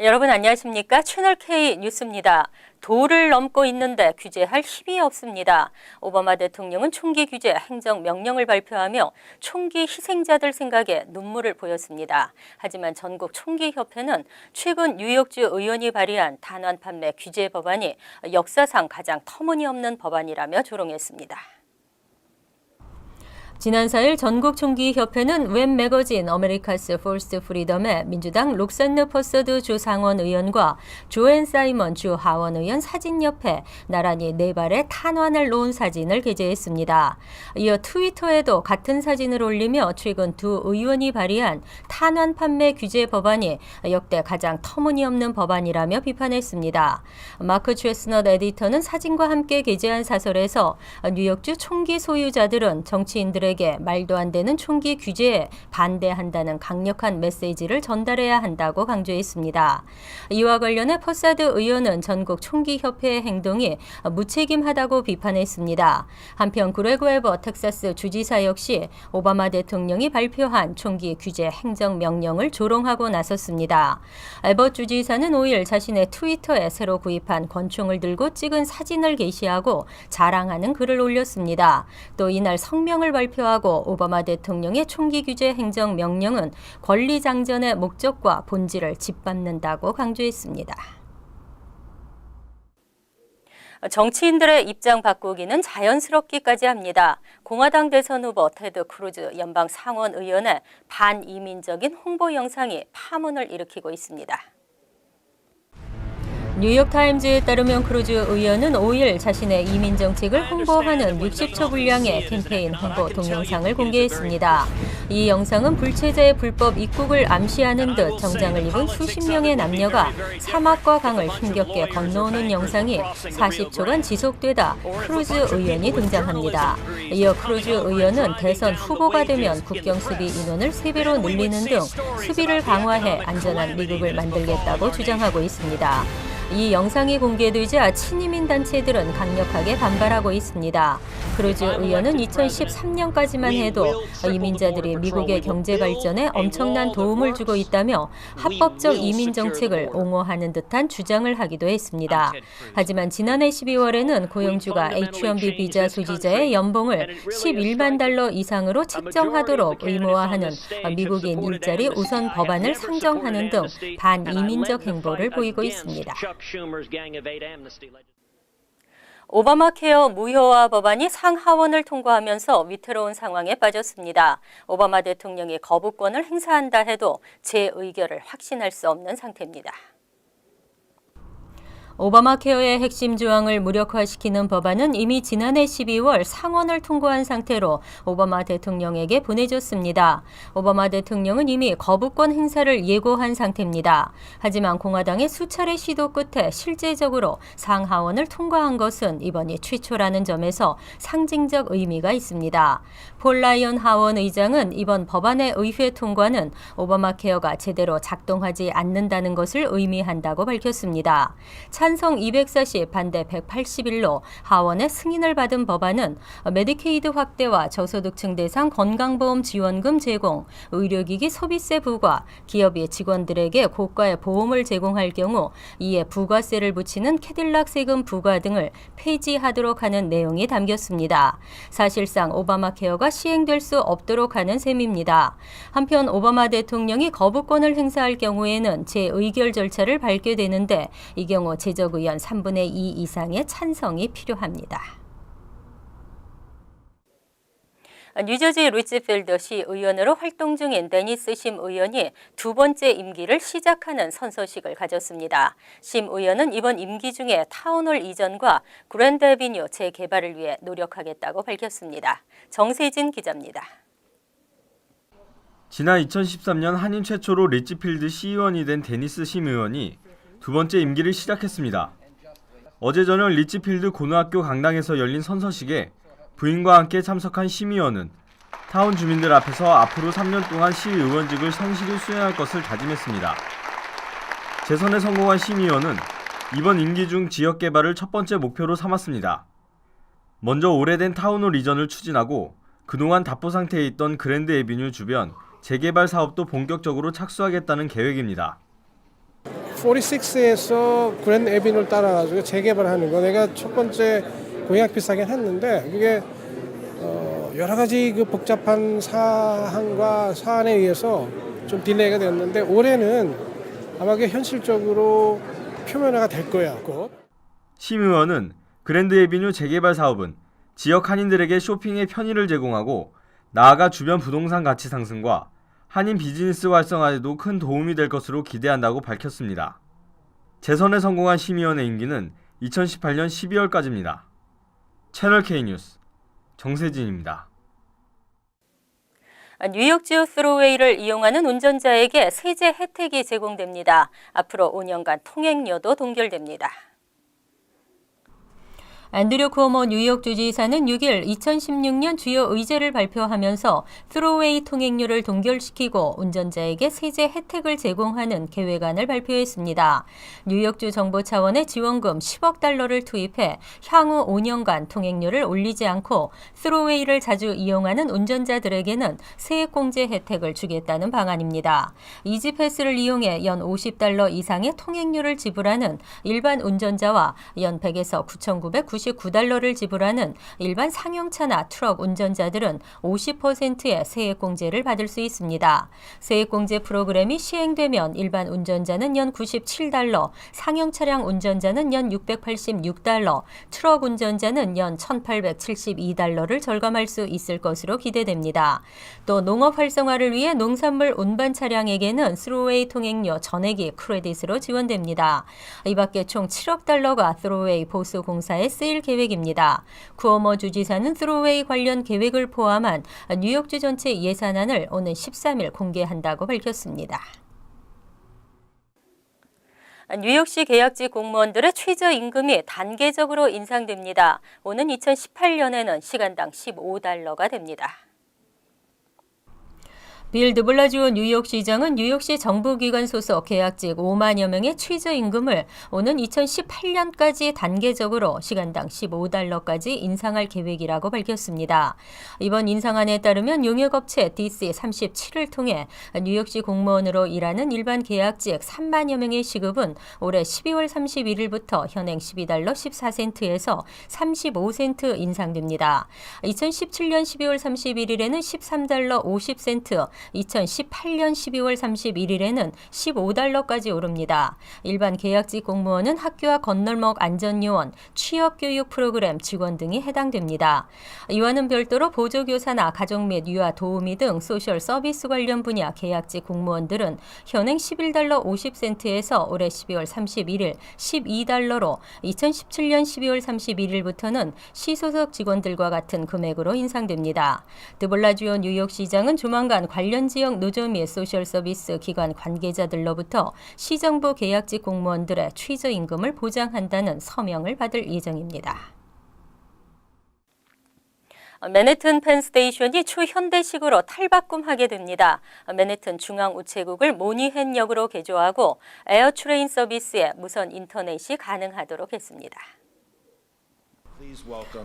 여러분 안녕하십니까? 채널K 뉴스입니다. 도를 넘고 있는데 규제할 힘이 없습니다. 오바마 대통령은 총기 규제 행정명령을 발표하며 총기 희생자들 생각에 눈물을 보였습니다. 하지만 전국 총기협회는 최근 뉴욕주 의원이 발의한 탄환 판매 규제 법안이 역사상 가장 터무니없는 법안이라며 조롱했습니다. 지난 4일 전국총기협회는 웹 매거진 어메리카스 포스트 프리덤의 민주당 록산느 퍼서드 주 상원의원과 조앤 사이먼 주 하원의원 사진 옆에 나란히 네 발의 탄환을 놓은 사진을 게재했습니다. 이어 트위터에도 같은 사진을 올리며 최근 두 의원이 발의한 탄환 판매 규제 법안이 역대 가장 터무니없는 법안이라며 비판했습니다. 마크 최스넛 에디터는 사진과 함께 게재한 사설에서 뉴욕주 총기 소유자들은 정치인들의 말도 안 되는 총기 규제에 반대한다는 강력한 메시지를 전달해야 한다고 강조했습니다. 이와 관련해 퍼사드 의원은 전국 총기협회의 행동이 무책임하다고 비판했습니다. 한편 그레고 에버 텍사스 주지사 역시 오바마 대통령이 발표한 총기 규제 행정명령을 조롱하고 나섰습니다. 에버 주지사는 5일 자신의 트위터에 새로 구입한 권총을 들고 찍은 사진을 게시하고 자랑하는 글을 올렸습니다. 또 이날 성명을 발표하고 오바마 대통령의 총기 규제 행정명령은 권리장전의 목적과 본질을 짓밟는다고 강조했습니다. 정치인들의 입장 바꾸기는 자연스럽기까지 합니다. 공화당 대선 후보 테드 크루즈 연방 상원의원의 반이민적인 홍보 영상이 파문을 일으키고 있습니다. 뉴욕타임즈에 따르면 크루즈 의원은 5일 자신의 이민 정책을 홍보하는 60초 분량의 캠페인 홍보 동영상을 공개했습니다. 이 영상은 불체자의 불법 입국을 암시하는 듯 정장을 입은 수십 명의 남녀가 사막과 강을 힘겹게 건너오는 영상이 40초간 지속되다 크루즈 의원이 등장합니다. 이어 크루즈 의원은 대선 후보가 되면 국경 수비 인원을 3배로 늘리는 등 수비를 강화해 안전한 미국을 만들겠다고 주장하고 있습니다. 이 영상이 공개되자 친이민 단체들은 강력하게 반발하고 있습니다. 크루즈 의원은 2013년까지만 해도 이민자들이 미국의 경제 발전에 엄청난 도움을 주고 있다며 합법적 이민 정책을 옹호하는 듯한 주장을 하기도 했습니다. 하지만 지난해 12월에는 고용주가 H-1B 비자 소지자의 연봉을 11만 달러 이상으로 책정하도록 의무화하는 미국인 일자리 우선 법안을 상정하는 등 반이민적 행보를 보이고 있습니다. 오바마 케어 무효화 법안이 상하원을 통과하면서 위태로운 상황에 빠졌습니다. 오바마 대통령이 거부권을 행사한다 해도 재의결을 확신할 수 없는 상태입니다. 오바마 케어의 핵심 조항을 무력화시키는 법안은 이미 지난해 12월 상원을 통과한 상태로 오바마 대통령에게 보내졌습니다. 오바마 대통령은 이미 거부권 행사를 예고한 상태입니다. 하지만 공화당의 수차례 시도 끝에 실제적으로 상하원을 통과한 것은 이번이 최초라는 점에서 상징적 의미가 있습니다. 폴 라이언 하원 의장은 이번 법안의 의회 통과는 오바마 케어가 제대로 작동하지 않는다는 것을 의미한다고 밝혔습니다. 찬성 240, 반대 181로 하원의 승인을 받은 법안은 메디케이드 확대와 저소득층 대상 건강보험 지원금 제공, 의료기기 소비세 부과, 기업이 직원들에게 고가의 보험을 제공할 경우 이에 부가세를 붙이는 캐딜락 세금 부과 등을 폐지하도록 하는 내용이 담겼습니다. 사실상 오바마 케어가 시행될 수 없도록 하는 셈입니다. 한편 오바마 대통령이 거부권을 행사할 경우에는 재의결 절차를 밟게 되는데 이 경우 제적 의원 3분의 2 이상의 찬성이 필요합니다. 뉴저지 리치필드 시 의원으로 활동 중인 데니스 심 의원이 두 번째 임기를 시작하는 선서식을 가졌습니다. 심 의원은 이번 임기 중에 타운홀 이전과 그랜드 애비뉴 재개발을 위해 노력하겠다고 밝혔습니다. 정세진 기자입니다. 지난 2013년 한인 최초로 리치필드 시의원이 된 데니스 심 의원이 두 번째 임기를 시작했습니다. 어제 저녁 리치필드 고등학교 강당에서 열린 선서식에 부인과 함께 참석한 심 의원은 타운 주민들 앞에서 앞으로 3년 동안 시의원직을 성실히 수행할 것을 다짐했습니다. 재선에 성공한 심 의원은 이번 임기 중 지역 개발을 첫 번째 목표로 삼았습니다. 먼저 오래된 타운홀 이전을 추진하고 그동안 답보 상태에 있던 그랜드 애비뉴 주변 재개발 사업도 본격적으로 착수하겠다는 계획입니다. 46에서 그랜드 에비뉴를 따라가지고 재개발하는 거 내가 첫 번째 공약 비슷하긴 했는데 그게 여러 가지 그 복잡한 사안에 의해서 좀 딜레이가 됐는데 올해는 아마 그게 현실적으로 표면화가 될 거야 곧. 심 의원은 그랜드 에비뉴 재개발 사업은 지역 한인들에게 쇼핑의 편의를 제공하고 나아가 주변 부동산 가치 상승과 한인 비즈니스 활성화에도 큰 도움이 될 것으로 기대한다고 밝혔습니다. 재선에 성공한 심 의원의 임기는 2018년 12월까지입니다. 채널 K 뉴스 정세진입니다. 뉴욕주 스루웨이를 이용하는 운전자에게 세제 혜택이 제공됩니다. 앞으로 5년간 통행료도 동결됩니다. 앤드류 쿠오모 뉴욕주지사는 6일 2016년 주요 의제를 발표하면서 스루웨이 통행료를 동결시키고 운전자에게 세제 혜택을 제공하는 계획안을 발표했습니다. 뉴욕주 정부 차원의 지원금 10억 달러를 투입해 향후 5년간 통행료를 올리지 않고 스루웨이를 자주 이용하는 운전자들에게는 세액공제 혜택을 주겠다는 방안입니다. 이지패스를 이용해 연 50달러 이상의 통행료를 지불하는 일반 운전자와 연 100에서 9,999달러를 지불하는 일반 상용차나 트럭 운전자들은 50%의 세액공제를 받을 수 있습니다. 세액공제 프로그램이 시행되면 일반 운전자는 연 97달러, 상용 차량 운전자는 연 686달러, 트럭 운전자는 연 1,872달러를 절감할 수 있을 것으로 기대됩니다. 또 농업 활성화를 위해 농산물 운반 차량에게는 스루웨이 통행료 전액이 크레딧으로 지원됩니다. 이 밖에 총 7억 달러가 스루웨이 보수 공사에 쓰일 계획입니다. 쿠오모 주지사는 스루웨이 관련 계획을 포함한 뉴욕주 전체 예산안을 오는 13일 공개한다고 밝혔습니다. 뉴욕시 계약직 공무원들의 최저임금이 단계적으로 인상됩니다. 오는 2018년에는 시간당 15달러가 됩니다. 빌 드블라지오 뉴욕시장은 뉴욕시 정부기관 소속 계약직 5만여 명의 최저임금을 오는 2018년까지 단계적으로 시간당 15달러까지 인상할 계획이라고 밝혔습니다. 이번 인상안에 따르면 용역업체 DC37을 통해 뉴욕시 공무원으로 일하는 일반 계약직 3만여 명의 시급은 올해 12월 31일부터 현행 12달러 14센트에서 35센트 인상됩니다. 2017년 12월 31일에는 13달러 50센트, 2018년 12월 31일에는 15달러까지 오릅니다. 일반 계약직 공무원은 학교와 건널목 안전요원, 취업교육 프로그램 직원 등이 해당됩니다. 이와는 별도로 보조교사나 가정 및 유아 도우미 등 소셜 서비스 관련 분야 계약직 공무원들은 현행 11달러 50센트에서 올해 12월 31일 12달러로 2017년 12월 31일부터는 시소속 직원들과 같은 금액으로 인상됩니다. 드블라지오 뉴욕시장은 조만간 관련 지역 노조 및 소셜 서비스 기관 관계자들로부터 시정부 계약직 공무원들의 최저임금을 보장한다는 서명을 받을 예정입니다. 맨해튼 펜스테이션이 초현대식으로 탈바꿈하게 됩니다. 맨해튼 중앙우체국을 모니헨역으로 개조하고 에어트레인 서비스에 무선 인터넷이 가능하도록 했습니다.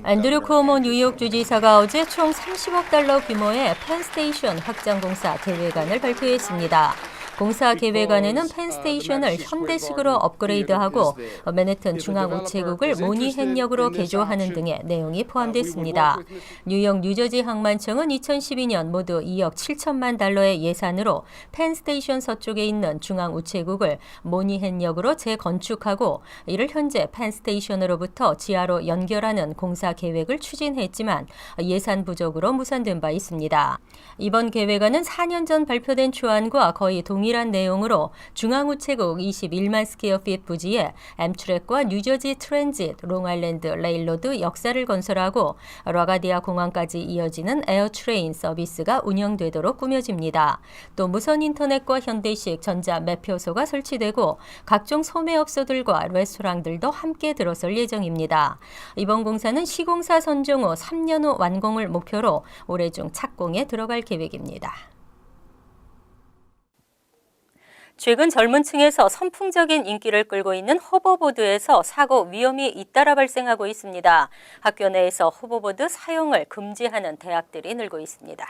앤드류 쿠오모 뉴욕 주지사가 어제 총 30억 달러 규모의 펜스테이션 확장 공사 계획안을 발표했습니다. 공사 계획안에는 펜스테이션을 현대식으로 업그레이드하고 맨해튼 중앙우체국을 모니헨역으로 개조하는 등의 내용이 포함됐습니다. 뉴욕 뉴저지 항만청은 2012년 모두 2억 7천만 달러의 예산으로 펜스테이션 서쪽에 있는 중앙우체국을 모니헨역으로 재건축하고 이를 현재 펜스테이션으로부터 지하로 연결하는 공사 계획을 추진했지만 예산 부족으로 무산된 바 있습니다. 이번 계획안은 4년 전 발표된 초안과 거의 동일한 내용으로 중앙우체국 21만 스퀘어핏 부지에 엠트랙과 뉴저지 트랜짓, 롱아일랜드 레일로드 역사를 건설하고 라가디아 공항까지 이어지는 에어트레인 서비스가 운영되도록 꾸며집니다. 또 무선 인터넷과 현대식 전자 매표소가 설치되고 각종 소매업소들과 레스토랑들도 함께 들어설 예정입니다. 이번 공사는 시공사 선정 후 3년 후 완공을 목표로 올해 중 착공에 들어갈 계획입니다. 최근 젊은 층에서 선풍적인 인기를 끌고 있는 호버보드에서 사고 위험이 잇따라 발생하고 있습니다. 학교 내에서 호버보드 사용을 금지하는 대학들이 늘고 있습니다.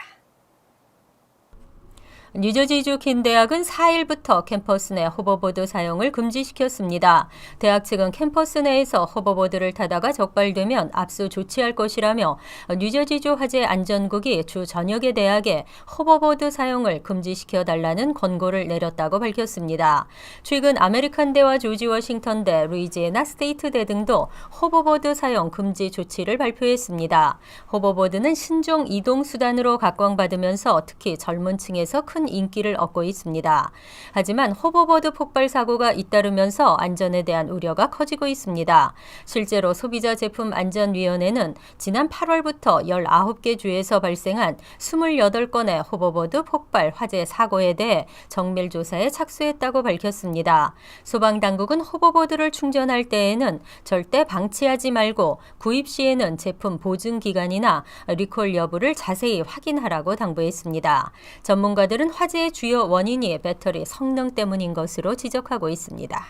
뉴저지주 킨 대학은 4일부터 캠퍼스 내 호버보드 사용을 금지시켰습니다. 대학 측은 캠퍼스 내에서 호버보드를 타다가 적발되면 압수 조치할 것이라며 뉴저지주 화재 안전국이 주 전역의 대학에 호버보드 사용을 금지시켜달라는 권고를 내렸다고 밝혔습니다. 최근 아메리칸대와 조지 워싱턴대, 루이지애나 스테이트대 등도 호버보드 사용 금지 조치를 발표했습니다. 호버보드는 신종 이동 수단으로 각광받으면서 특히 젊은 층에서 큰 인기를 얻고 있습니다. 하지만 호버보드 폭발 사고가 잇따르면서 안전에 대한 우려가 커지고 있습니다. 실제로 소비자제품안전위원회는 지난 8월부터 19개 주에서 발생한 28건의 호버보드 폭발 화재 사고에 대해 정밀 조사에 착수했다고 밝혔습니다. 소방당국은 호버보드를 충전할 때에는 절대 방치하지 말고 구입 시에는 제품 보증 기간이나 리콜 여부를 자세히 확인하라고 당부했습니다. 전문가들은 화재의 주요 원인이 배터리 성능 때문인 것으로 지적하고 있습니다.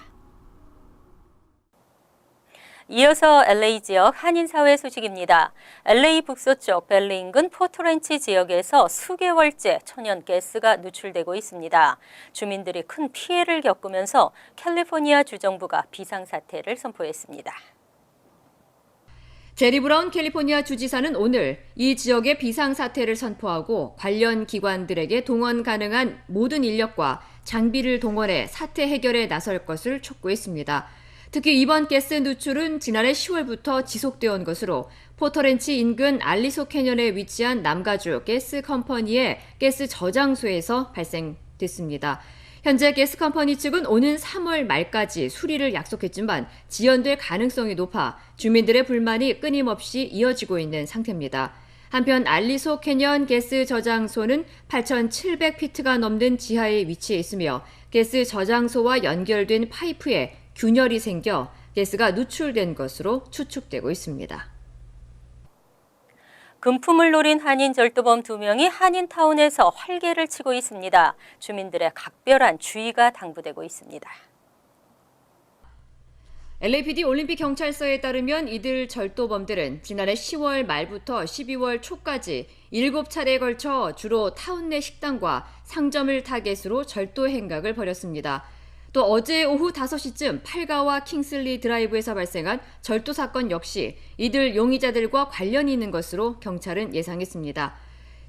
이어서 LA 지역 한인사회 소식입니다. LA 북서쪽 벨리 인근 포토렌치 지역에서 수개월째 천연 가스가 누출되고 있습니다. 주민들이 큰 피해를 겪으면서 캘리포니아 주정부가 비상사태를 선포했습니다. 제리 브라운 캘리포니아 주지사는 오늘 이 지역의 비상사태를 선포하고 관련 기관들에게 동원 가능한 모든 인력과 장비를 동원해 사태 해결에 나설 것을 촉구했습니다. 특히 이번 가스 누출은 지난해 10월부터 지속되어 온 것으로 포터렌치 인근 알리소 캐년에 위치한 남가주 가스 컴퍼니의 가스 저장소에서 발생됐습니다. 현재 가스 컴퍼니 측은 오는 3월 말까지 수리를 약속했지만 지연될 가능성이 높아 주민들의 불만이 끊임없이 이어지고 있는 상태입니다. 한편 알리소 캐년 가스 저장소는 8,700피트가 넘는 지하에 위치해 있으며 가스 저장소와 연결된 파이프에 균열이 생겨 가스가 누출된 것으로 추측되고 있습니다. 금품을 노린 한인 절도범 2명이 한인타운에서 활개를 치고 있습니다. 주민들의 각별한 주의가 당부되고 있습니다. LAPD 올림픽 경찰서에 따르면 이들 절도범들은 지난해 10월 말부터 12월 초까지 7차례에 걸쳐 주로 타운 내 식당과 상점을 타겟으로 절도 행각을 벌였습니다. 또 어제 오후 5시쯤 팔가와 킹슬리 드라이브에서 발생한 절도 사건 역시 이들 용의자들과 관련이 있는 것으로 경찰은 예상했습니다.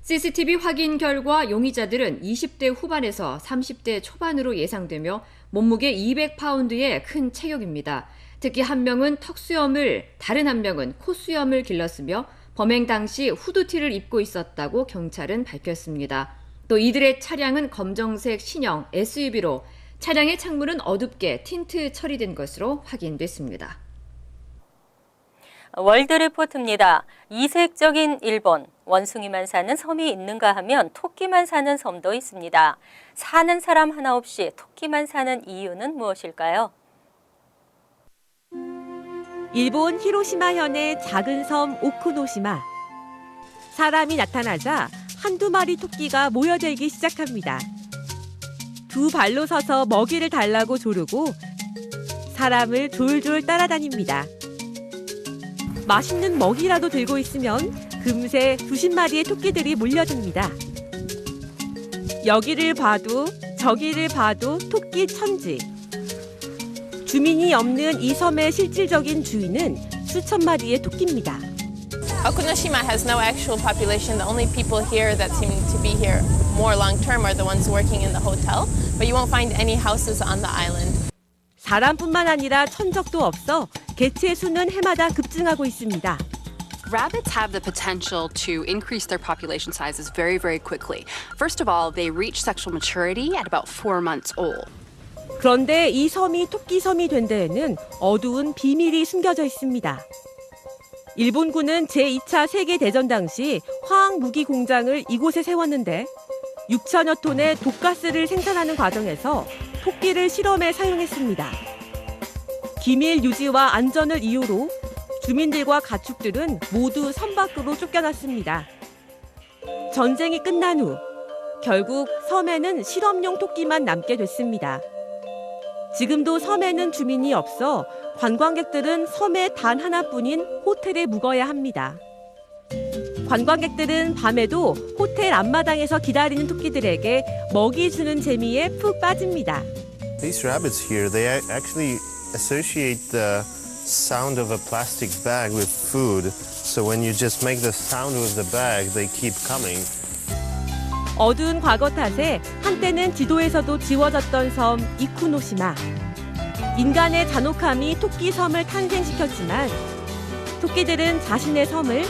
CCTV 확인 결과 용의자들은 20대 후반에서 30대 초반으로 예상되며 몸무게 200파운드의 큰 체격입니다. 특히 한 명은 턱수염을, 다른 한 명은 콧수염을 길렀으며 범행 당시 후드티를 입고 있었다고 경찰은 밝혔습니다. 또 이들의 차량은 검정색 신형 SUV로 차량의 창문은 어둡게 틴트 처리된 것으로 확인됐습니다. 월드리포트입니다. 이색적인 일본, 원숭이만 사는 섬이 있는가 하면 토끼만 사는 섬도 있습니다. 사는 사람 하나 없이 토끼만 사는 이유는 무엇일까요? 일본 히로시마현의 작은 섬 오쿠노시마. 사람이 나타나자 한두 마리 토끼가 모여들기 시작합니다. 두 발로 서서 먹이를 달라고 조르고 사람을 졸졸 따라다닙니다. 맛있는 먹이라도 들고 있으면 금세 수십 마리의 토끼들이 몰려듭니다. 여기를 봐도 저기를 봐도 토끼 천지. 주민이 없는 이 섬의 실질적인 주인은 수천 마리의 토끼입니다. Okunoshima has no actual population. The only people here that seem to be here more long-term are the ones working in the hotel, but you won't find any houses on the island. 사람뿐만 아니라 천적도 없어 개체 수는 해마다 급증하고 있습니다. Rabbits have the potential to increase their population sizes very, very quickly. First of all, they reach sexual maturity at about 4 months old. 그런데 이 섬이 토끼섬이 된 데에는 어두운 비밀이 숨겨져 있습니다. 일본군은 제2차 세계대전 당시 화학무기 공장을 이곳에 세웠는데 6천여 톤의 독가스를 생산하는 과정에서 토끼를 실험에 사용했습니다. 기밀 유지와 안전을 이유로 주민들과 가축들은 모두 섬 밖으로 쫓겨났습니다. 전쟁이 끝난 후 결국 섬에는 실험용 토끼만 남게 됐습니다. 지금도 섬에는 주민이 없어 관광객들은 섬에 단 하나뿐인 호텔에 묵어야 합니다. 관광객들은 밤에도 호텔 앞마당에서 기다리는 토끼들에게 먹이 주는 재미에 푹 빠집니다. These rabbits here, they actually associate the sound of a plastic bag with food. So when you just make the sound with the bag, they keep coming. 어두운 과거 탓에 한때는 지도에서도 지워졌던 섬 이쿠노시마. 인간의 잔혹함이 토끼 섬을 탄생시켰지만 토끼들은 자신의 섬을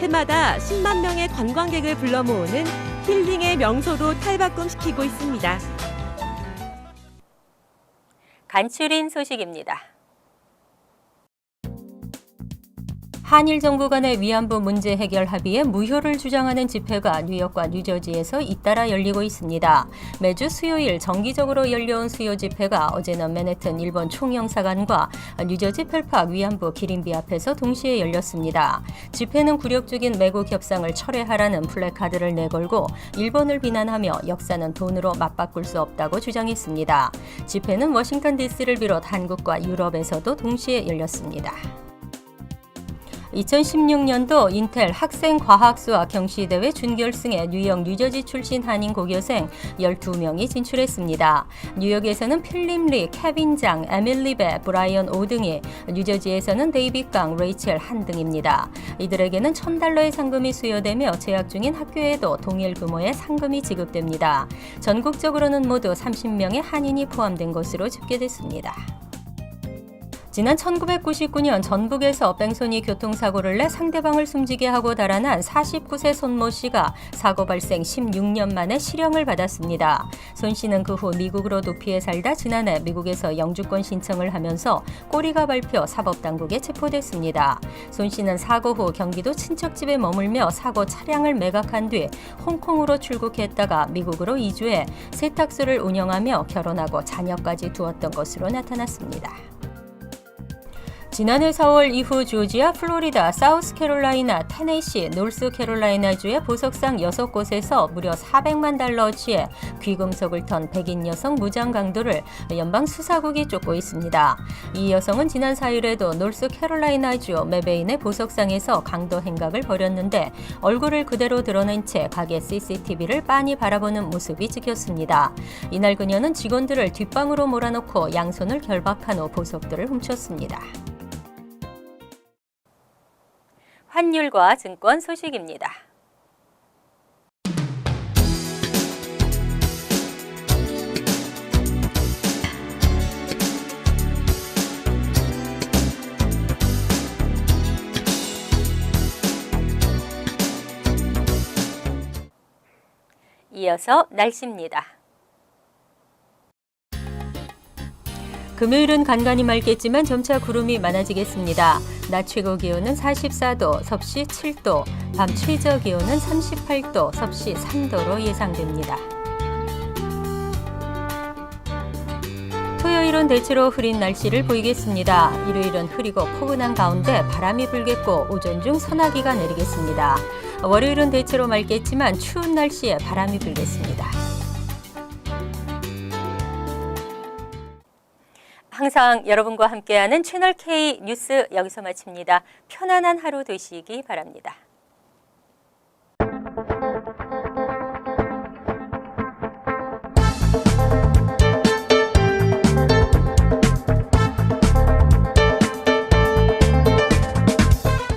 해마다 10만 명의 관광객을 불러 모으는 힐링의 명소로 탈바꿈시키고 있습니다. 간추린 소식입니다. 한일 정부 간의 위안부 문제 해결 합의에 무효를 주장하는 집회가 뉴욕과 뉴저지에서 잇따라 열리고 있습니다. 매주 수요일 정기적으로 열려온 수요 집회가 어제는 맨해튼 일본 총영사관과 뉴저지 펠팍 위안부 기린비 앞에서 동시에 열렸습니다. 집회는 굴욕적인 매국 협상을 철회하라는 플래카드를 내걸고 일본을 비난하며 역사는 돈으로 맞바꿀 수 없다고 주장했습니다. 집회는 워싱턴 DC를 비롯 한국과 유럽에서도 동시에 열렸습니다. 2016년도 인텔 학생과학수학 경시대회 준결승에 뉴욕, 뉴저지 출신 한인 고교생 12명이 진출했습니다. 뉴욕에서는 필립 리, 케빈 장, 에밀리 베, 브라이언 오 등이, 뉴저지에서는 데이빗 강, 레이첼 한 등입니다. 이들에게는 $1,000의 상금이 수여되며 재학 중인 학교에도 동일 규모의 상금이 지급됩니다. 전국적으로는 모두 30명의 한인이 포함된 것으로 집계됐습니다. 지난 1999년 전북에서 뺑소니 교통사고를 내 상대방을 숨지게 하고 달아난 49세 손모 씨가 사고 발생 16년 만에 실형을 받았습니다. 손 씨는 그 후 미국으로 도피해 살다 지난해 미국에서 영주권 신청을 하면서 꼬리가 밟혀 사법당국에 체포됐습니다. 손 씨는 사고 후 경기도 친척집에 머물며 사고 차량을 매각한 뒤 홍콩으로 출국했다가 미국으로 이주해 세탁소를 운영하며 결혼하고 자녀까지 두었던 것으로 나타났습니다. 지난해 4월 이후 조지아, 플로리다, 사우스캐롤라이나, 테네시, 노스캐롤라이나주의 보석상 6곳에서 무려 $400만 어치의 귀금속을 턴 백인 여성 무장 강도를 연방 수사국이 쫓고 있습니다. 이 여성은 지난 4일에도 노스캐롤라이나주 메베인의 보석상에서 강도 행각을 벌였는데 얼굴을 그대로 드러낸 채 가게 CCTV를 빤히 바라보는 모습이 찍혔습니다. 이날 그녀는 직원들을 뒷방으로 몰아넣고 양손을 결박한 후 보석들을 훔쳤습니다. 환율과 증권 소식입니다. 이어서 날씨입니다. 금요일은 간간히 맑겠지만 점차 구름이 많아지겠습니다. 낮 최고 기온은 44도, 섭씨 7도, 밤 최저 기온은 38도, 섭씨 3도로 예상됩니다. 토요일은 대체로 흐린 날씨를 보이겠습니다. 일요일은 흐리고 포근한 가운데 바람이 불겠고 오전 중 소나기가 내리겠습니다. 월요일은 대체로 맑겠지만 추운 날씨에 바람이 불겠습니다. 항상 여러분과 함께하는 채널 K 뉴스 여기서 마칩니다. 편안한 하루 되시기 바랍니다.